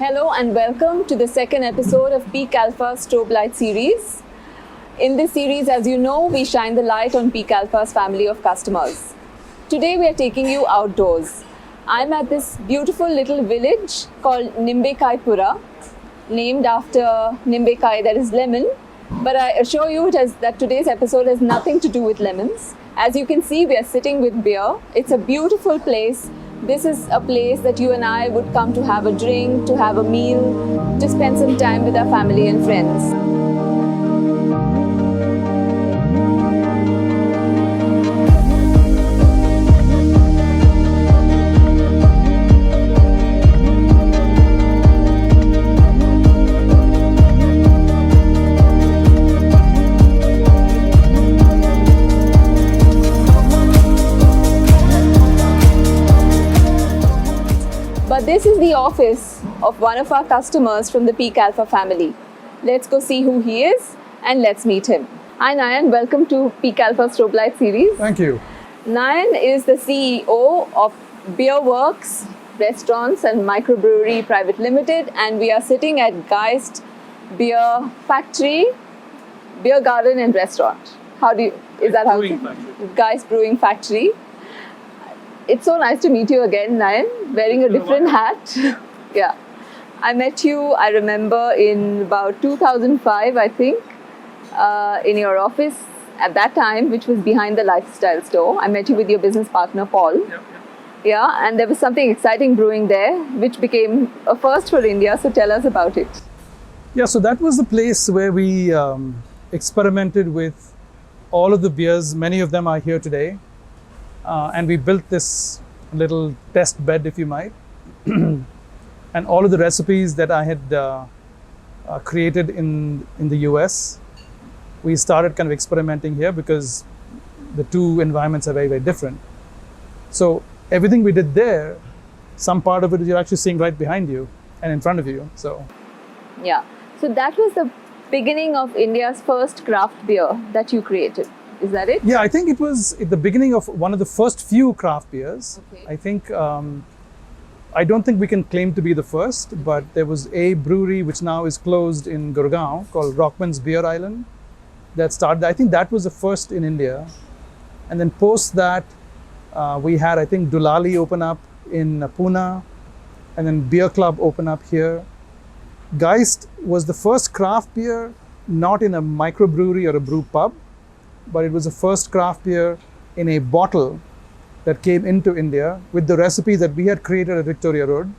Hello and welcome to the second episode of Peak Alpha Strobe Light series. In this series, as you know, we shine the light on Peak Alpha's family of customers. Today we are taking you outdoors. I'm at this beautiful little village called Nimbekaipura, named after Nimbekai, that is lemon. But I assure you that today's episode has nothing to do with lemons. As you can see, we are sitting with beer. It's a beautiful place. This is a place that you and I would come to have a drink, to have a meal, to spend some time with our family and friends. But this is the office of one of our customers from the Peak Alpha family. Let's go see who he is and let's meet him. Hi Nayan, welcome to Peak Alpha Strobe Light series. Thank you. Nayan is the CEO of Beer Works Restaurants and Microbrewery Private Limited, and we are sitting at Geist Beer Factory, Beer Garden and Restaurant. Geist Brewing Factory. It's so nice to meet you again, Nayan, wearing a different hat. Yeah. I met you, I remember, in about 2005, I think, in your office at that time, which was behind the Lifestyle store. I met you with your business partner, Paul. Yeah, and there was something exciting brewing there, which became a first for India. So tell us about it. Yeah, so that was the place where we experimented with all of the beers. Many of them are here today. And we built this little test bed, if you might. And all of the recipes that I had created in the US, we started kind of experimenting here because the two environments are very, very different. So everything we did there, some part of it you're actually seeing right behind you and in front of you. So yeah, so that was the beginning of India's first craft beer that you created. Is that it? Yeah, I think it was at the beginning of one of the first few craft beers. Okay. I think, I don't think we can claim to be the first, but there was a brewery which now is closed in Gurgaon called Rockman's Beer Island that started. I think that was the first in India. And then post that, we had, I think, Dulali open up in Pune, and then Beer Club open up here. Geist was the first craft beer, not in a microbrewery or a brew pub, but it was the first craft beer in a bottle that came into India with the recipe that we had created at Victoria Road.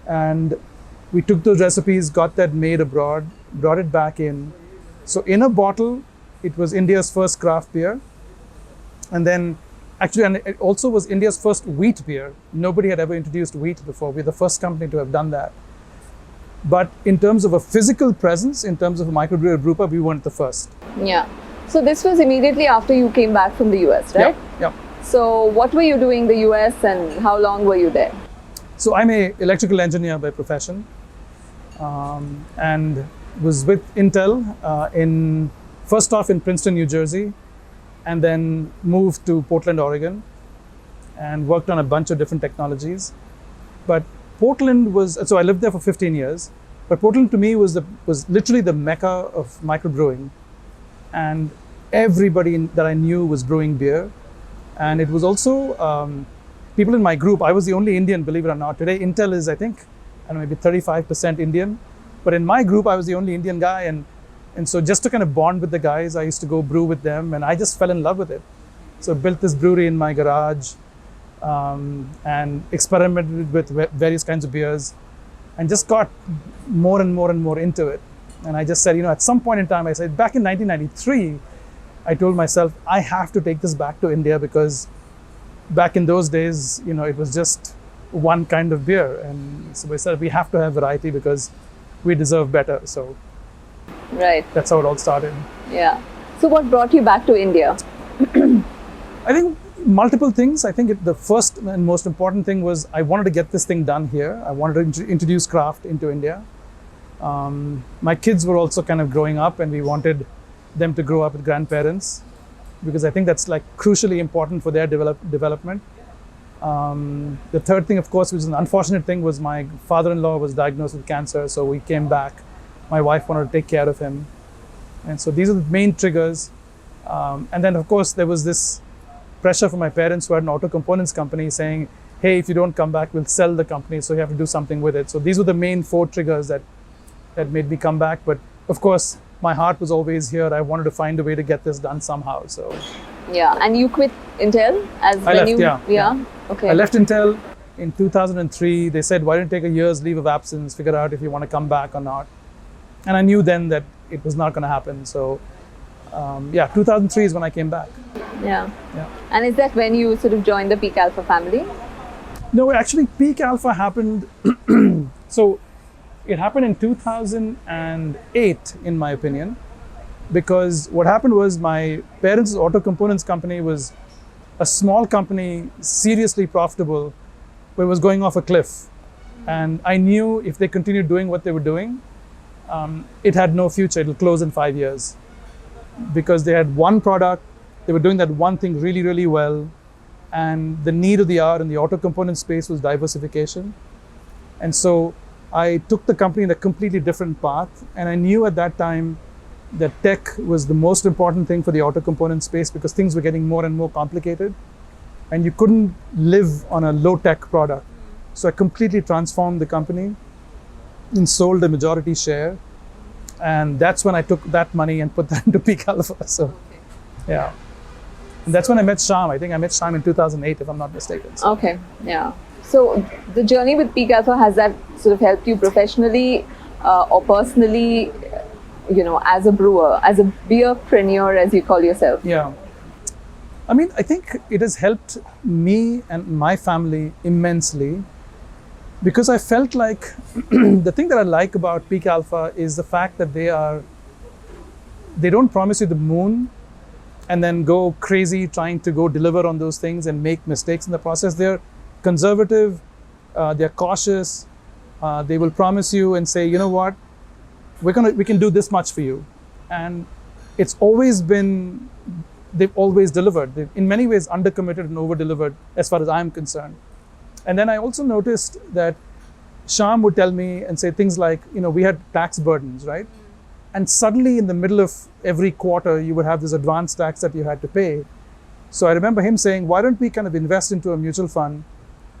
And we took those recipes, got that made abroad, brought it back in. So in a bottle, it was India's first craft beer. And then actually, and it also was India's first wheat beer. Nobody had ever introduced wheat before. We're the first company to have done that. But in terms of a physical presence, in terms of a microbrewery brew pub, we weren't the first. Yeah. So this was immediately after you came back from the US, right? Yeah. So what were you doing in the US and how long were you there? So I'm an electrical engineer by profession, and was with Intel first off in Princeton, New Jersey, and then moved to Portland, Oregon, and worked on a bunch of different technologies. But Portland so I lived there for 15 years, but Portland to me was literally the mecca of microbrewing. And everybody that I knew was brewing beer. And it was also people in my group. I was the only Indian, believe it or not. Today, Intel is, I think, maybe 35% Indian. But in my group, I was the only Indian guy. And so just to kind of bond with the guys, I used to go brew with them. And I just fell in love with it. So built this brewery in my garage and experimented with various kinds of beers and just got more and more and more into it. And I just said, at some point in time, I said, back in 1993, I told myself, I have to take this back to India because back in those days, it was just one kind of beer. And so we said, we have to have variety because we deserve better. So right. That's how it all started. Yeah. So what brought you back to India? I think multiple things. I think the first and most important thing was I wanted to get this thing done here. I wanted to introduce craft into India. My kids were also kind of growing up and we wanted them to grow up with grandparents because I think that's like crucially important for their development. The third thing, of course, which is an unfortunate thing, was my father-in-law was diagnosed with cancer, so we came back. My wife wanted to take care of him. And so these are the main triggers. And then, of course, there was this pressure from my parents who had an auto components company saying, hey, if you don't come back, we'll sell the company, so you have to do something with it. So these were the main 4 triggers that made me come back. But of course, my heart was always here. I wanted to find a way to get this done somehow. So Yeah, and you quit Intel as I when left, you yeah. Okay. I left Intel in 2003. They said, why don't you take a year's leave of absence, figure out if you want to come back or not. And I knew then that it was not going to happen. So 2003 is when I came back. Yeah. Yeah. And is that when you sort of joined the Peak Alpha family? No, actually, Peak Alpha happened. So it happened in 2008, in my opinion, because what happened was my parents' auto components company was a small company, seriously profitable, but it was going off a cliff. And I knew if they continued doing what they were doing, it had no future. It'll close in 5 years because they had one product. They were doing that one thing really, really well. And the need of the hour in the auto component space was diversification. And so I took the company in a completely different path. And I knew at that time that tech was the most important thing for the auto component space because things were getting more and more complicated. And you couldn't live on a low tech product. So I completely transformed the company and sold a majority share. And that's when I took that money and put that into Peak Alpha. So, yeah. And that's when I met Shyam. I think I met Shyam in 2008, if I'm not mistaken. So. Okay, yeah. So the journey with Peak Alpha, has that sort of helped you professionally or personally, as a brewer, as a beerpreneur, as you call yourself? Yeah. I mean, I think it has helped me and my family immensely because I felt like the thing that I like about Peak Alpha is the fact that they don't promise you the moon and then go crazy trying to go deliver on those things and make mistakes in the process. They're conservative, they're cautious, they will promise you and say, you know what, we can do this much for you. And it's always been, they've always delivered. They've in many ways undercommitted and over-delivered as far as I'm concerned. And then I also noticed that Shyam would tell me and say things like, we had tax burdens, right? And suddenly in the middle of every quarter, you would have this advance tax that you had to pay. So I remember him saying, why don't we kind of invest into a mutual fund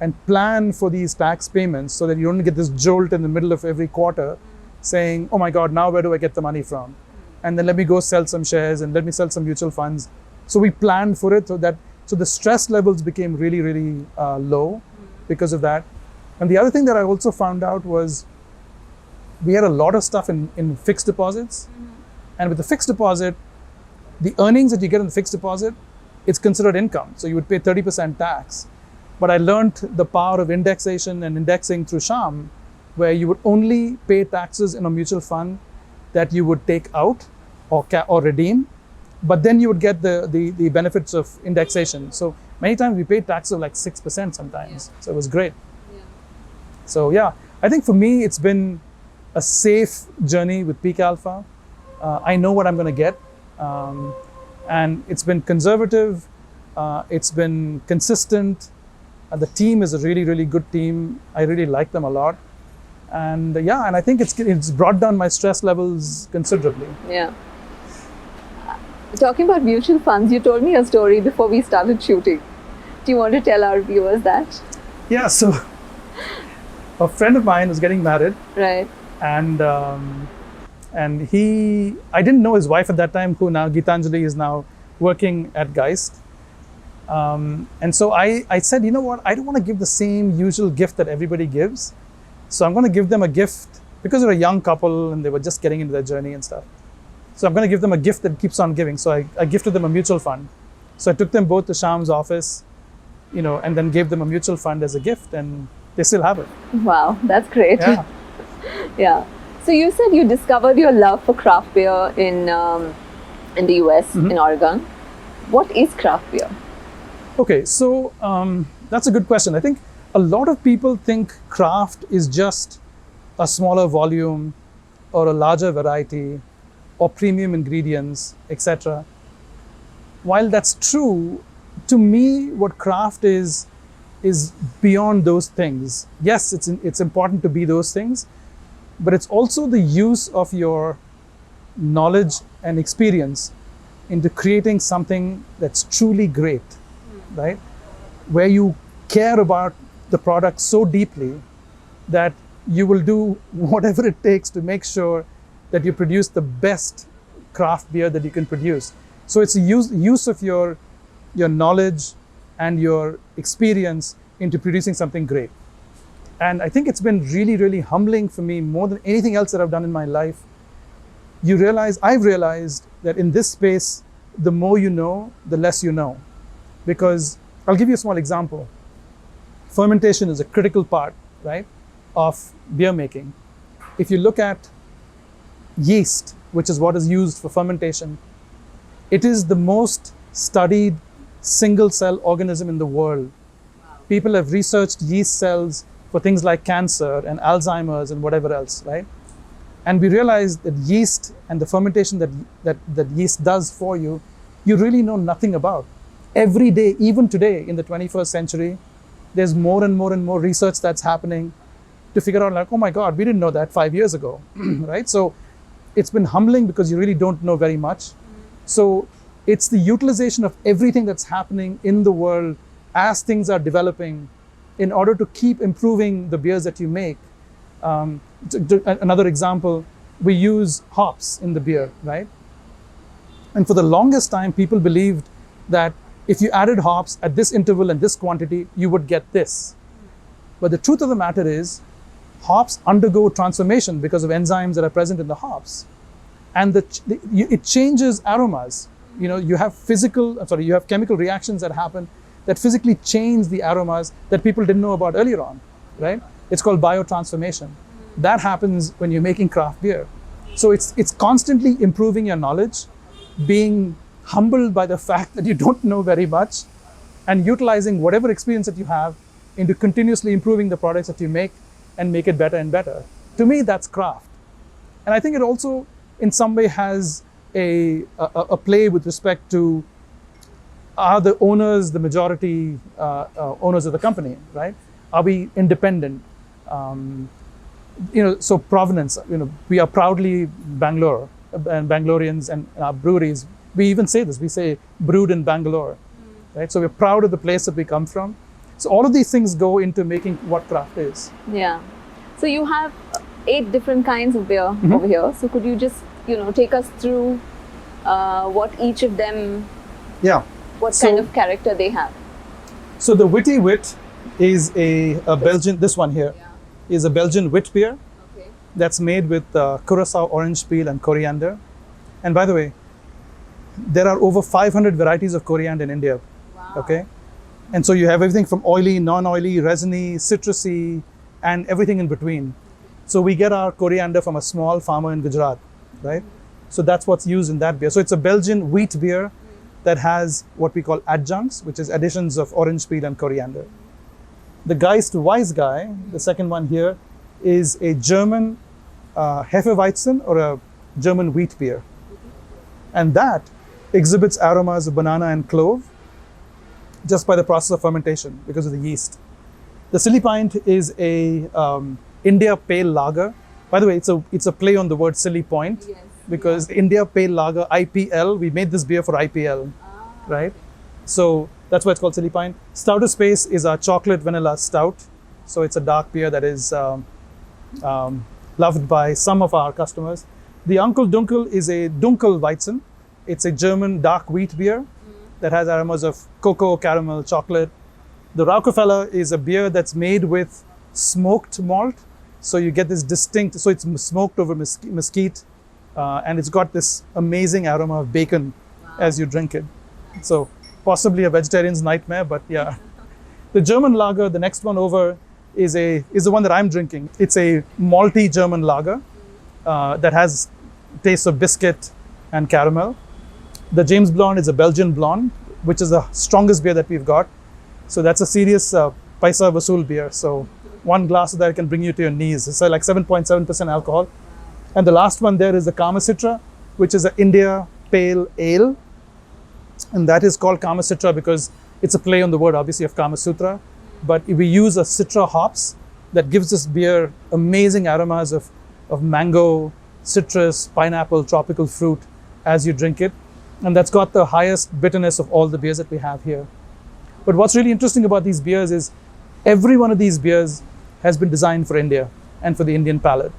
and plan for these tax payments so that you don't get this jolt in the middle of every quarter saying, oh my God, now where do I get the money from? And then let me go sell some shares and let me sell some mutual funds. So we planned for it so the stress levels became really, really low because of that. And the other thing that I also found out was we had a lot of stuff in fixed deposits. And with the fixed deposit, the earnings that you get in the fixed deposit, it's considered income. So you would pay 30% tax. But I learned the power of indexation and indexing through Shyam, where you would only pay taxes in a mutual fund that you would take out or redeem, but then you would get the benefits of indexation. So many times we paid taxes of like 6% sometimes. So it was great. So yeah, I think for me, it's been a safe journey with Peak Alpha. I know what I'm going to get. And it's been conservative. It's been consistent. The team is a really, really good team. I really like them a lot. And and I think it's brought down my stress levels considerably. Yeah. Talking about mutual funds, you told me a story before we started shooting. Do you want to tell our viewers that? Yeah, so a friend of mine was getting married. Right. And I didn't know his wife at that time, who now, Gitanjali, is now working at Geist. And so I said, you know what, I don't want to give the same usual gift that everybody gives. So I'm going to give them a gift because they're a young couple and they were just getting into their journey and stuff. So I'm going to give them a gift that keeps on giving. So I gifted them a mutual fund. So I took them both to Shyam's office, and then gave them a mutual fund as a gift, and they still have it. Wow, that's great. Yeah. Yeah. So you said you discovered your love for craft beer in the US, in Oregon. What is craft beer? Okay, so that's a good question. I think a lot of people think craft is just a smaller volume or a larger variety or premium ingredients, etc. While that's true, to me, what craft is is beyond those things. Yes, it's important to be those things, but it's also the use of your knowledge and experience into creating something that's truly great, right? Where you care about the product so deeply that you will do whatever it takes to make sure that you produce the best craft beer that you can produce. So it's a use of your knowledge and your experience into producing something great. And I think it's been really, really humbling for me more than anything else that I've done in my life. I've realized that in this space, the more you know, the less you know. Because I'll give you a small example. Fermentation is a critical part, right, of beer making. If you look at yeast, which is what is used for fermentation, it is the most studied single cell organism in the world. People have researched yeast cells for things like cancer and Alzheimer's and whatever else, right? And we realized that yeast and the fermentation that yeast does for you, you really know nothing about. Every day, even today in the 21st century, there's more and more and more research that's happening to figure out like, oh my God, we didn't know that 5 years ago, right? So it's been humbling because you really don't know very much. So it's the utilization of everything that's happening in the world as things are developing in order to keep improving the beers that you make. Another example, we use hops in the beer, right? And for the longest time, people believed that if you added hops at this interval and this quantity, you would get this. But the truth of the matter is, hops undergo transformation because of enzymes that are present in the hops. And it changes aromas. You have chemical reactions that happen that physically change the aromas that people didn't know about earlier on, right? It's called biotransformation. That happens when you're making craft beer. So it's constantly improving your knowledge, being humbled by the fact that you don't know very much, and utilizing whatever experience that you have into continuously improving the products that you make and make it better and better. To me, that's craft. And I think it also, in some way, has a play with respect to are the owners the majority owners of the company, right? Are we independent? So provenance, we are proudly Bangalore and Bangaloreans, and our breweries, we even say this, we say brewed in Bangalore, right? So we're proud of the place that we come from. So all of these things go into making what craft is. Yeah. So you have 8 different kinds of beer over here. So could you just, take us through what each of them, what kind of character they have? So the Witty Wit is a Belgian, this one here is a Belgian wit beer that's made with Curacao orange peel and coriander. And by the way, there are over 500 varieties of coriander in India. Wow. Okay? And so you have everything from oily, non-oily, resiny, citrusy, and everything in between. So we get our coriander from a small farmer in Gujarat, right? So that's what's used in that beer. So it's a Belgian wheat beer that has what we call adjuncts, which is additions of orange peel and coriander. The Geist Weissguy, the second one here, is a German Hefeweizen or a German wheat beer. And that exhibits aromas of banana and clove just by the process of fermentation because of the yeast. The Silly Pint is a India Pale Lager. By the way, it's a play on the word Silly Point, because India Pale Lager, IPL, we made this beer for IPL, right? So that's why it's called Silly Pint. Stouter Space is our chocolate vanilla stout. So it's a dark beer that is loved by some of our customers. The Uncle Dunkel is a Dunkelweizen. It's a German dark wheat beer that has aromas of cocoa, caramel, chocolate. The Rockefeller is a beer that's made with smoked malt. So you get this distinct, so it's smoked over mesquite, and it's got this amazing aroma of bacon as you drink it. So possibly a vegetarian's nightmare, but yeah. The German lager, the next one over, is the one that I'm drinking. It's a malty German lager that has taste of biscuit and caramel. The James Blonde is a Belgian blonde, which is the strongest beer that we've got. So that's a serious Paisa Vasool beer. So one glass of that can bring you to your knees. It's like 7.7% alcohol. And the last one there is the Kama Citra, which is an India Pale Ale. And that is called Kama Citra because it's a play on the word, obviously, of Kama Sutra. but we use a Citra hops that gives this beer amazing aromas of mango, citrus, pineapple, tropical fruit as you drink it. And that's got the highest bitterness of all the beers that we have here. But what's really interesting about these beers is every one of these beers has been designed for India and for the Indian palate,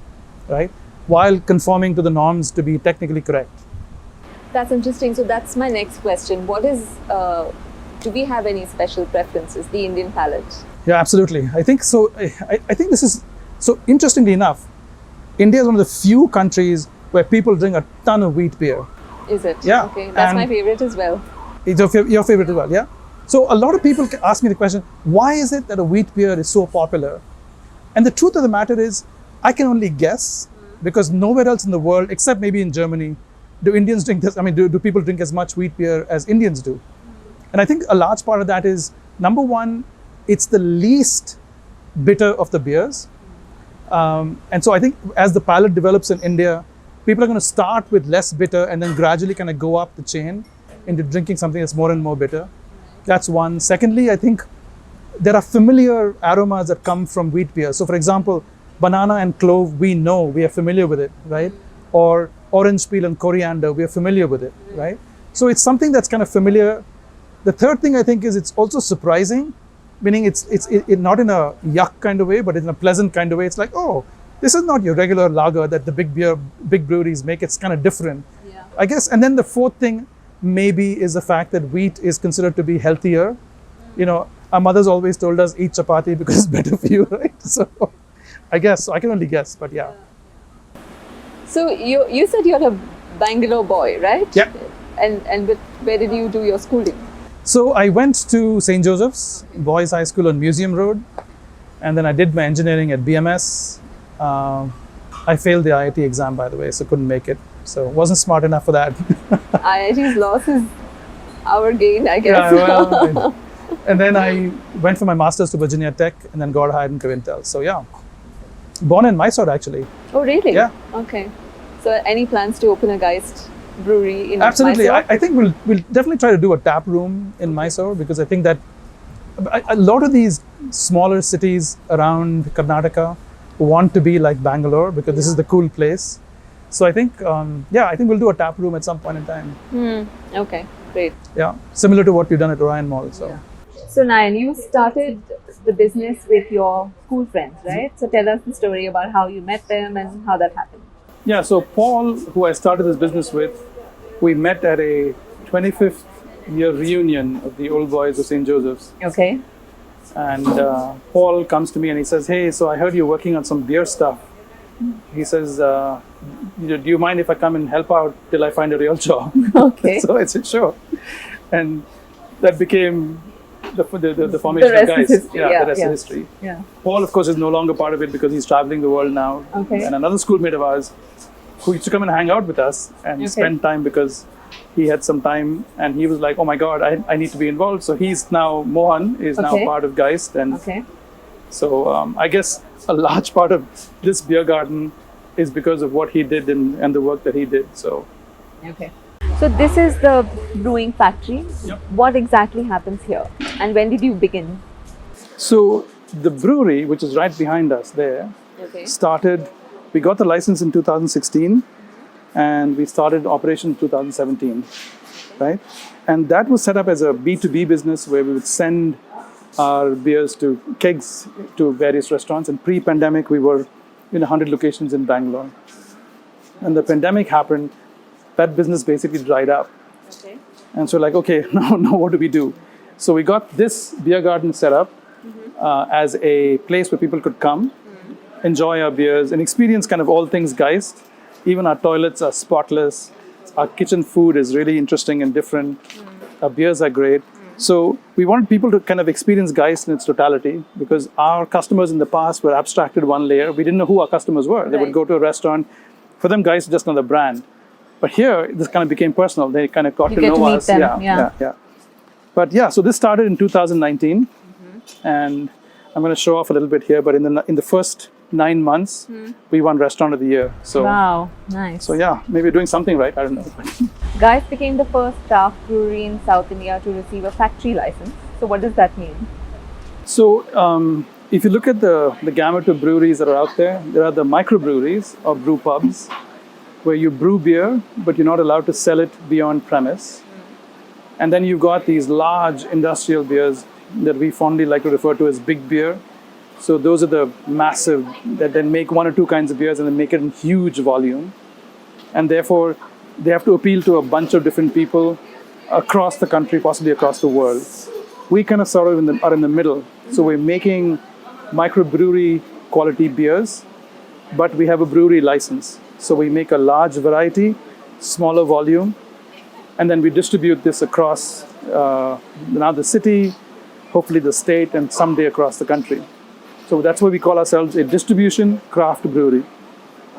right? While conforming to the norms to be technically correct. That's interesting. So that's my next question. What is, do we have any special preferences, the Indian palate? Yeah, absolutely. I think so. I think this is so. Interestingly enough, India is one of the few countries where people drink a ton of wheat beer. Is it? Yeah. Okay, that's my favorite as well. It's your favorite as well, yeah. So a lot of people ask me the question, why is it that a wheat beer is so popular? And the truth of the matter is, I can only guess, because nowhere else in the world, except maybe in Germany, do Indians drink this. I mean, do people drink as much wheat beer as Indians do? And I think a large part of that is, number one, it's the least bitter of the beers. And so I think as the palate develops in India, people are going to start with less bitter and then gradually kind of go up the chain into drinking something that's more and more bitter. That's one. Secondly, I think there are familiar aromas that come from wheat beer. So for example, banana and clove, we know, we are familiar with it, right? Or orange peel and coriander, we are familiar with it, right? So it's something that's kind of familiar. The third thing I think is it's also surprising, meaning it's not in a yuck kind of way, but in a pleasant kind of way. It's like, oh, this is not your regular lager that the big breweries make. It's kind of different, Yeah. I guess. And then the fourth thing maybe is the fact that wheat is considered to be healthier. You know, our mothers always told us eat chapati because it's better for you, right? So I guess, I can only guess, but yeah. So you said you're a Bangalore boy, right? Yeah. And where did you do your schooling? So I went to St. Joseph's Boys High School on Museum Road, and then I did my engineering at BMS. I failed the IIT exam, by the way, so couldn't make it. So wasn't smart enough for that. IIT's loss is our gain, I guess. Yeah, well, and then I went for my master's to Virginia Tech, and then got hired in Cointel. So yeah, born in Mysore actually. Oh, really? Yeah. Okay. So any plans to open a Geist brewery in Absolutely. Mysore? I think we'll definitely try to do a tap room in Mysore, because I think that a lot of these smaller cities around Karnataka want to be like Bangalore, because this is the cool place. So I think, I think we'll do a tap room at some point in time. Okay, great. Yeah, similar to what we've done at Orion Mall. So. Yeah. So Nayan, you started the business with your school friends, right? So tell us the story about how you met them and how that happened. Yeah, so Paul, who I started this business with, we met at a 25th year reunion of the old boys of St. Joseph's. Okay. And Paul comes to me and he says, hey, so I heard you're working on some beer stuff. He says, do you mind if I come and help out till I find a real job? Okay. So I said, sure. And that became the formation The rest of Geist. is history. The rest is history. Yeah. Paul, of course, is no longer part of it because he's traveling the world now. Okay. And another schoolmate of ours who used to come and hang out with us and spend time because he had some time, and he was like, oh my God, I need to be involved. So he's now, Mohan is now part of Geist. And so I guess a large part of this beer garden is because of what he did and the work that he did. So. Okay. So this is the brewing factory. Yep. What exactly happens here? And when did you begin? So the brewery, which is right behind us there, started, we got the license in 2016 and we started operation in 2017, right? And that was set up as a B2B business where we would send our beers to kegs to various restaurants. And pre-pandemic, we were in 100 locations in Bangalore. And the pandemic happened, that business basically dried up. Okay. And so like, okay, now what do we do? So we got this beer garden set up as a place where people could come, enjoy our beers, and experience kind of all things Geist. Even our toilets are spotless. Our kitchen food is really interesting and different. Our beers are great. So we wanted people to kind of experience Geist in its totality, because our customers in the past were abstracted one layer. We didn't know who our customers were. They would go to a restaurant. For them, Geist is just another brand. But here, this kind of became personal. They kind of got to know us. Yeah. But yeah, so this started in 2019. And I'm going to show off a little bit here. But in the first 9 months, we won Restaurant of the Year. So, wow, nice. So yeah, maybe we're doing something right. I don't know. Geist became the first craft brewery in South India to receive a factory license. So what does that mean? So, if you look at the gamut of breweries that are out there are the microbreweries or brew pubs where you brew beer, but you're not allowed to sell it beyond premise. And then you've got these large industrial beers that we fondly like to refer to as big beer. So those are the massive that then make one or two kinds of beers and then make it in huge volume. And therefore, they have to appeal to a bunch of different people across the country, possibly across the world. We kind of sort of are in the middle. So we're making microbrewery quality beers, but we have a brewery license. So we make a large variety, smaller volume, and then we distribute this across now the city, hopefully the state, and someday across the country. So that's why we call ourselves a distribution craft brewery.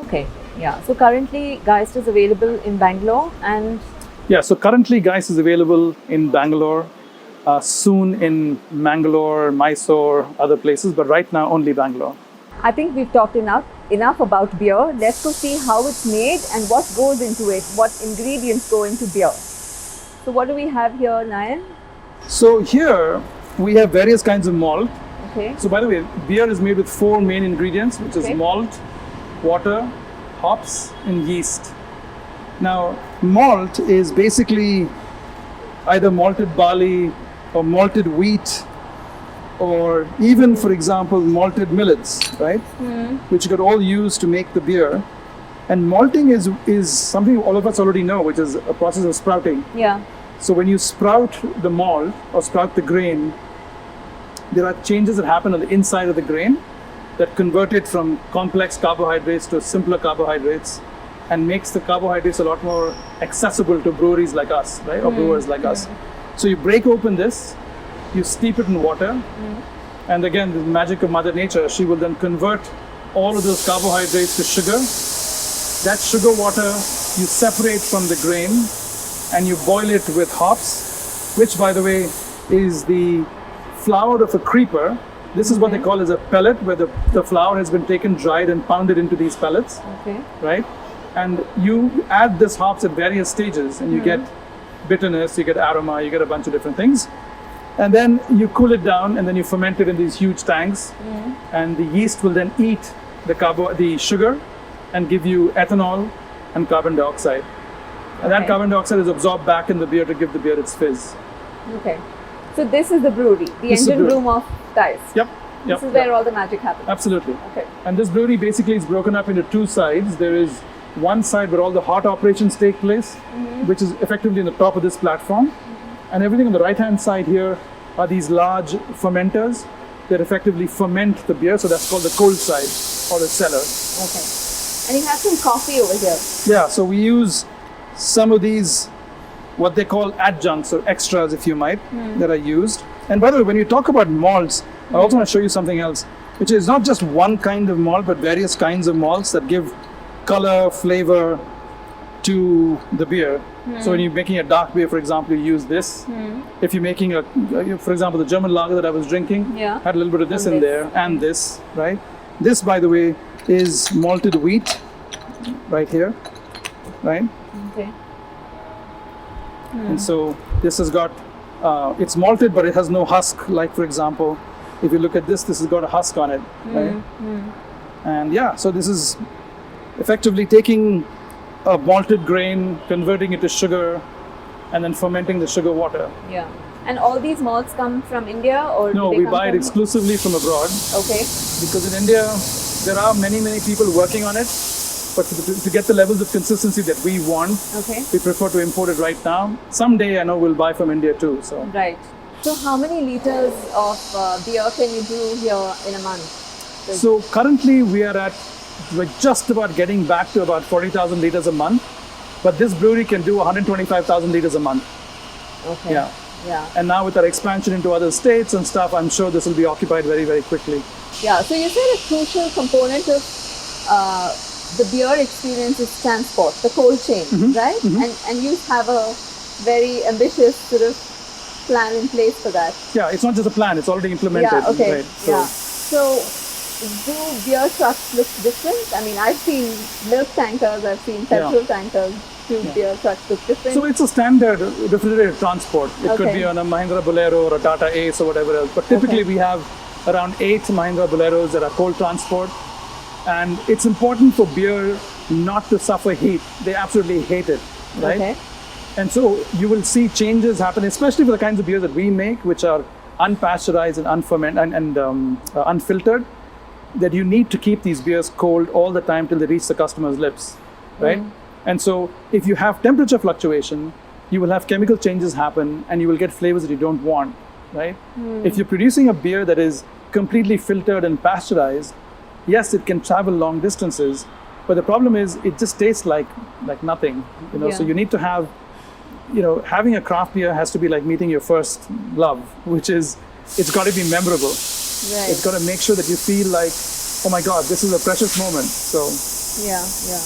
Okay, yeah. So currently, Geist is available in Bangalore and... Yeah, so currently Geist is available in Bangalore, soon in Mangalore, Mysore, other places, but right now only Bangalore. I think we've talked enough about beer. Let's go see how it's made and what goes into it, what ingredients go into beer. So what do we have here, Nayan? So here we have various kinds of malt. Okay. So by the way, beer is made with 4 main ingredients, which is Okay. malt, water, hops, and yeast. Now, malt is basically either malted barley or malted wheat, or even, for example, malted millets, right? Which got all used to make the beer. And malting is something all of us already know, which is a process of sprouting. Yeah. So when you sprout the malt or sprout the grain, there are changes that happen on the inside of the grain that convert it from complex carbohydrates to simpler carbohydrates and makes the carbohydrates a lot more accessible to breweries like us, right? Or brewers like us. So you break open this, you steep it in water, and again, the magic of Mother Nature, she will then convert all of those carbohydrates to sugar. That sugar water you separate from the grain and you boil it with hops, which, by the way, is the flour of a creeper. This is what they call as a pellet, where the flour has been taken, dried, and pounded into these pellets, Okay. right? And you add this hops at various stages, and you get bitterness, you get aroma, you get a bunch of different things. And then you cool it down, and then you ferment it in these huge tanks. And the yeast will then eat the sugar and give you ethanol and carbon dioxide. And that Okay. carbon dioxide is absorbed back in the beer to give the beer its fizz. Okay. So this is the brewery, the This is the engine brewery. room of Geist. Yep. This is where all the magic happens. Absolutely. Okay. And this brewery basically is broken up into 2 sides. There is one side where all the hot operations take place, which is effectively on the top of this platform. And everything on the right-hand side here are these large fermenters that effectively ferment the beer. So that's called the cold side or the cellar. Okay. And you have some coffee over here. Yeah, so we use some of these, what they call adjuncts or extras, if you might, that are used. And by the way, when you talk about malts, I also want to show you something else, which is not just one kind of malt, but various kinds of malts that give color, flavor to the beer. So when you're making a dark beer, for example, you use this. If you're making for example, the German lager that I was drinking Yeah. had a little bit of this And in this. there and this, right? This, by the way, is malted wheat right here, right? Okay. And so this has got, it's malted, but it has no husk. Like, for example, if you look at this has got a husk on it, right? And yeah, so this is effectively taking a malted grain, converting it to sugar, and then fermenting the sugar water. Yeah. And all these malts come from India, or No, do they we come buy it from... exclusively from abroad, Okay. because in India, there are many people working on it, but to get the levels of consistency that we want, Okay. we prefer to import it right now. Someday I know we'll buy from India too, so. Right. So how many liters of beer can you brew here in a month? So currently we're just about getting back to about 40,000 liters a month, but this brewery can do 125,000 liters a month. Okay. Yeah. Yeah. And now with our expansion into other states and stuff, I'm sure this will be occupied very quickly. Yeah. So you said a crucial component of the beer experience is transport, the cold chain, right? And you have a very ambitious sort of plan in place for that. Yeah, it's not just a plan, it's already implemented. Yeah. Okay. Right? Yeah. So do beer trucks look different? I mean, I've seen milk tankers, I've seen petrol tankers. Do beer trucks look different? So it's a standard refrigerated transport. It could Okay. be on a Mahindra Bolero or a Tata Ace or whatever else. But typically we have around 8 Mahindra Boleros that are cold transport. And it's important for beer not to suffer heat. They absolutely hate it, right? Okay. And so you will see changes happen, especially for the kinds of beer that we make, which are unpasteurized and unfermented and unfiltered, that you need to keep these beers cold all the time till they reach the customer's lips, right? And so if you have temperature fluctuation, you will have chemical changes happen and you will get flavors that you don't want, right? If you're producing a beer that is completely filtered and pasteurized, yes, it can travel long distances, but the problem is it just tastes like nothing, you know. So Yeah. you need to have, you know, having a craft beer has to be like meeting your first love, which is, it's got to be memorable. Right. It's got to make sure that you feel like, oh my God, this is a precious moment. So Yeah, yeah.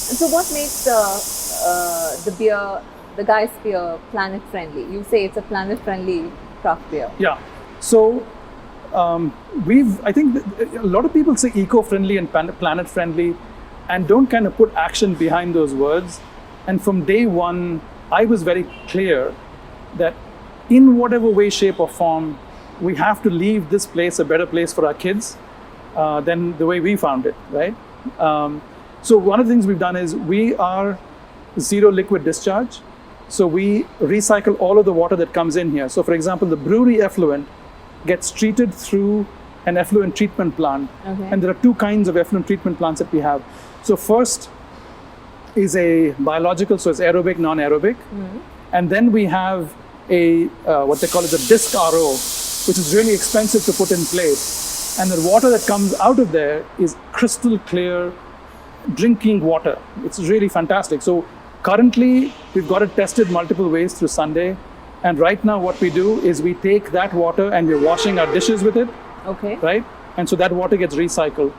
And so what makes the beer, the Guy's beer, planet friendly? You say it's a planet friendly craft beer. yeah, so I think that a lot of people say eco-friendly and planet friendly and don't kind of put action behind those words. And from day one, I was very clear that in whatever way, shape or form, we have to leave this place a better place for our kids than the way we found it, right? So one of the things we've done is we are zero liquid discharge. So we recycle all of the water that comes in here. So for example, the brewery effluent gets treated through an effluent treatment plant. Okay. And there are two kinds of effluent treatment plants that we have. So first is a biological, so it's aerobic, non-aerobic. And then we have a, what they call is a disc RO, which is really expensive to put in place. And the water that comes out of there is crystal clear drinking water. It's really fantastic. So currently, we've got it tested multiple ways through Sunday. And right now what we do is we take that water and we're washing our dishes with it, Okay. right? And so that water gets recycled.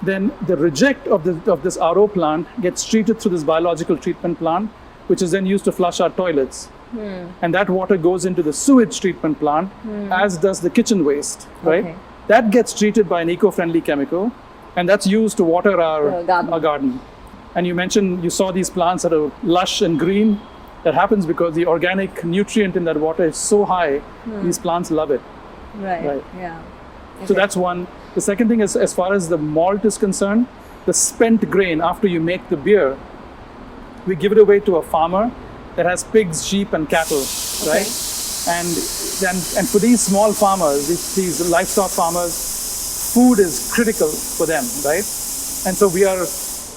Then the reject of this RO plant gets treated through this biological treatment plant, which is then used to flush our toilets. And that water goes into the sewage treatment plant, as does the kitchen waste, right? Okay. That gets treated by an eco-friendly chemical, and that's used to water our garden. And you mentioned you saw these plants that are lush and green. That happens because the organic nutrient in that water is so high, these plants love it. Right. Right. Yeah. So that's one. The second thing is, as far as the malt is concerned, the spent grain after you make the beer, we give it away to a farmer that has pigs, sheep, and cattle, right? And for these small farmers, these livestock farmers, food is critical for them, right? And so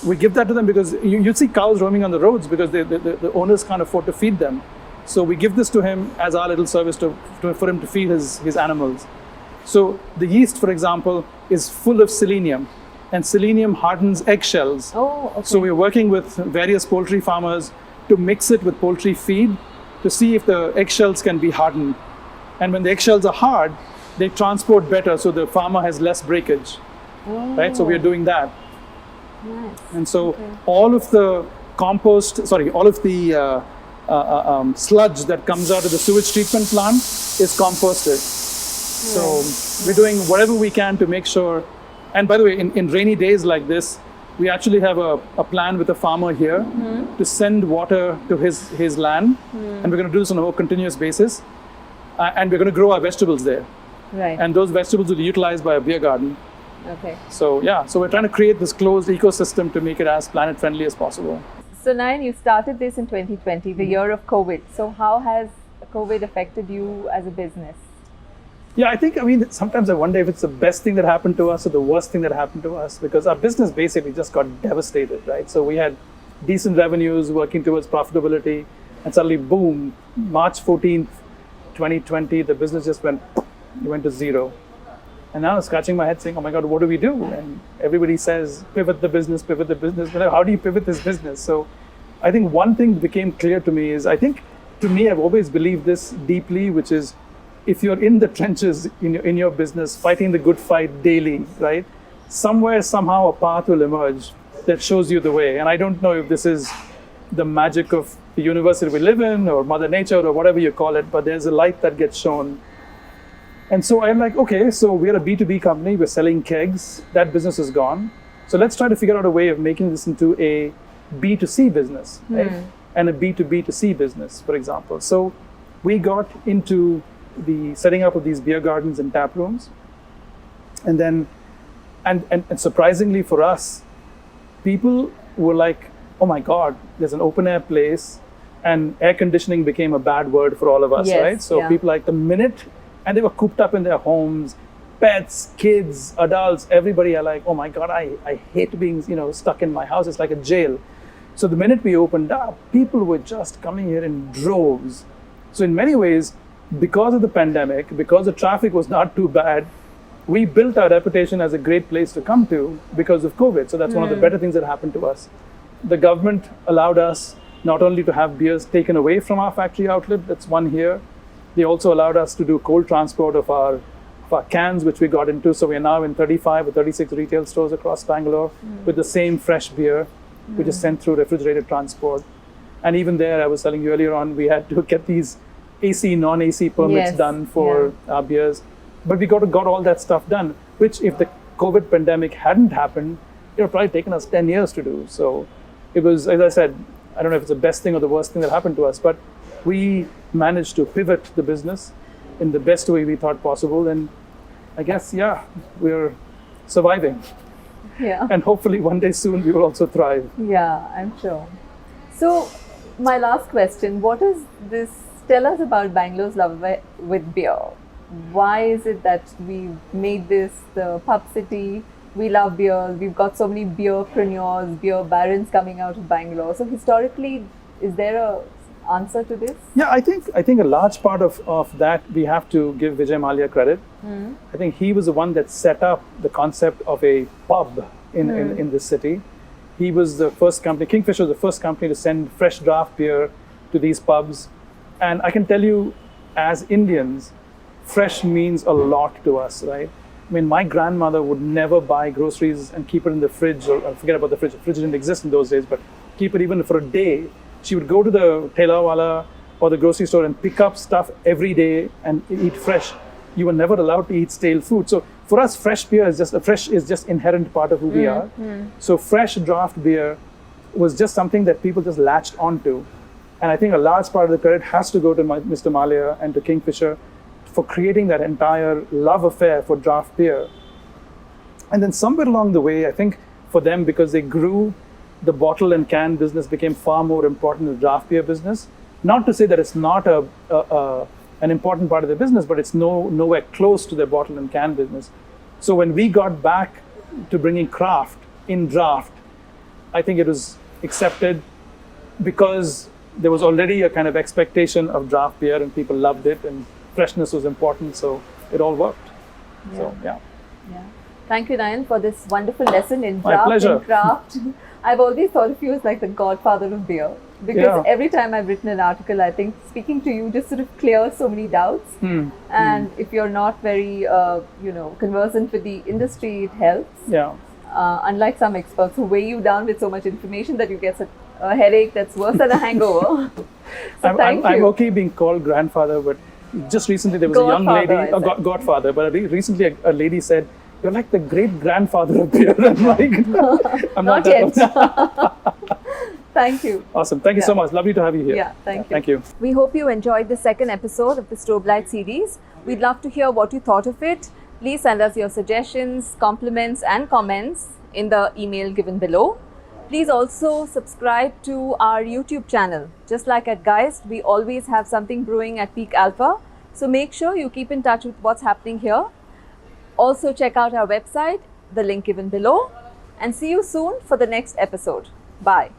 we give that to them because you see cows roaming on the roads because the owners can't afford to feed them. So we give this to him as our little service for him to feed his animals. So the yeast, for example, is full of selenium, and selenium hardens eggshells. Oh, okay. So we're working with various poultry farmers to mix it with poultry feed to see if the eggshells can be hardened. And when the eggshells are hard, they transport better, so the farmer has less breakage, right? So we're doing that. Nice. And so all of the sludge that comes out of the sewage treatment plant is composted. So we're doing whatever we can to make sure. And by the way, in rainy days like this, we actually have a plan with a farmer here to send water to his land. And we're going to do this on a more continuous basis. And we're going to grow our vegetables there. Right. And those vegetables will be utilized by a beer garden. Okay. So so we're trying to create this closed ecosystem to make it as planet friendly as possible. So Nayan, you started this in 2020, the year of COVID. So how has COVID affected you as a business? Yeah, I mean, sometimes I wonder if it's the best thing that happened to us or the worst thing that happened to us, because our business basically just got devastated, right? So we had decent revenues working towards profitability, and suddenly, boom, March 14th, 2020, the business just went to zero. And now I'm scratching my head saying, oh my God, what do we do? And everybody says, pivot the business. But how do you pivot this business? So I think one thing that became clear to me is, I've always believed this deeply, which is, if you're in the trenches in your business, fighting the good fight daily, right? Somewhere, somehow, a path will emerge that shows you the way. And I don't know if this is the magic of the universe that we live in, or Mother Nature, or whatever you call it, but there's a light that gets shown. And so I'm like, okay, so we're a B2B company, we're selling kegs, that business is gone. So let's try to figure out a way of making this into a B2C business, right? And a B2B2C business, for example. So we got into the setting up of these beer gardens and tap rooms. And then, and surprisingly for us, people were like, oh my God, there's an open air place, and air conditioning became a bad word for all of us, Yes, right? So yeah. people like the minute, and they were cooped up in their homes, pets, kids, adults, everybody are like, oh my God, I hate being, stuck in my house. It's like a jail. So the minute we opened up, people were just coming here in droves. So in many ways, because of the pandemic, because the traffic was not too bad, we built our reputation as a great place to come to because of COVID. So that's one of the better things that happened to us. The government allowed us not only to have beers taken away from our factory outlet, that's one here, they also allowed us to do cold transport of our cans, which we got into. So we are now in 35 or 36 retail stores across Bangalore with the same fresh beer, which is sent through refrigerated transport. And even there, I was telling you earlier on, we had to get these AC, non-AC permits Yes, done for our beers. But we got all that stuff done, which if the COVID pandemic hadn't happened, it would probably taken us 10 years to do. So it was, as I said, I don't know if it's the best thing or the worst thing that happened to us, but we managed to pivot the business in the best way we thought possible. And I guess, we're surviving. Yeah. And hopefully one day soon we will also thrive. Yeah, I'm sure. So, my last question, what is this? Tell us about Bangalore's love with beer. Why is it that we made this the pub city? We love beer. We've got so many beerpreneurs, beer barons coming out of Bangalore. So historically, is there a answer to this? Yeah, I think a large part of that we have to give Vijay Mallya credit. I think he was the one that set up the concept of a pub in this city. He was the first company, Kingfisher was the first company to send fresh draft beer to these pubs. And I can tell you, as Indians, fresh means a lot to us, right? I mean, my grandmother would never buy groceries and keep it in the fridge, or forget about the fridge. The fridge didn't exist in those days, but keep it even for a day. She would go to the Thelawala or the grocery store and pick up stuff every day and eat fresh. You were never allowed to eat stale food. So for us, fresh beer is just inherent part of who we are. So fresh draft beer was just something that people just latched onto. And I think a large part of the credit has to go to Mr. Mallya and to Kingfisher for creating that entire love affair for draft beer. And then somewhere along the way, I think for them, because they grew, the bottle and can business became far more important than the draft beer business. Not to say that it's not an important part of the business, but it's nowhere close to their bottle and can business. So when we got back to bringing craft in draft, I think it was accepted because there was already a kind of expectation of draft beer and people loved it and freshness was important, so it all worked. So, yeah. Thank you, Nayan, for this wonderful lesson in My draft pleasure. and craft. I've always thought of you as like the godfather of beer, because every time I've written an article, I think speaking to you just sort of clears so many doubts. And if you're not very, conversant with the industry, it helps. Yeah. Unlike some experts who weigh you down with so much information that you get a headache that's worse than a hangover. So I'm okay being called grandfather, but just recently there was a young lady, godfather, but recently a lady said, "You're like the great grandfather of beer." I'm like, I'm not yet. that. Thank you. Awesome. Thank you so much. Lovely to have you here. Yeah, thank you. Thank you. We hope you enjoyed the second episode of the Strobe Light series. We'd love to hear what you thought of it. Please send us your suggestions, compliments, and comments in the email given below. Please also subscribe to our YouTube channel. Just like at Geist, we always have something brewing at Peak Alpha. So make sure you keep in touch with what's happening here. Also check out our website, the link given below. And see you soon for the next episode. Bye.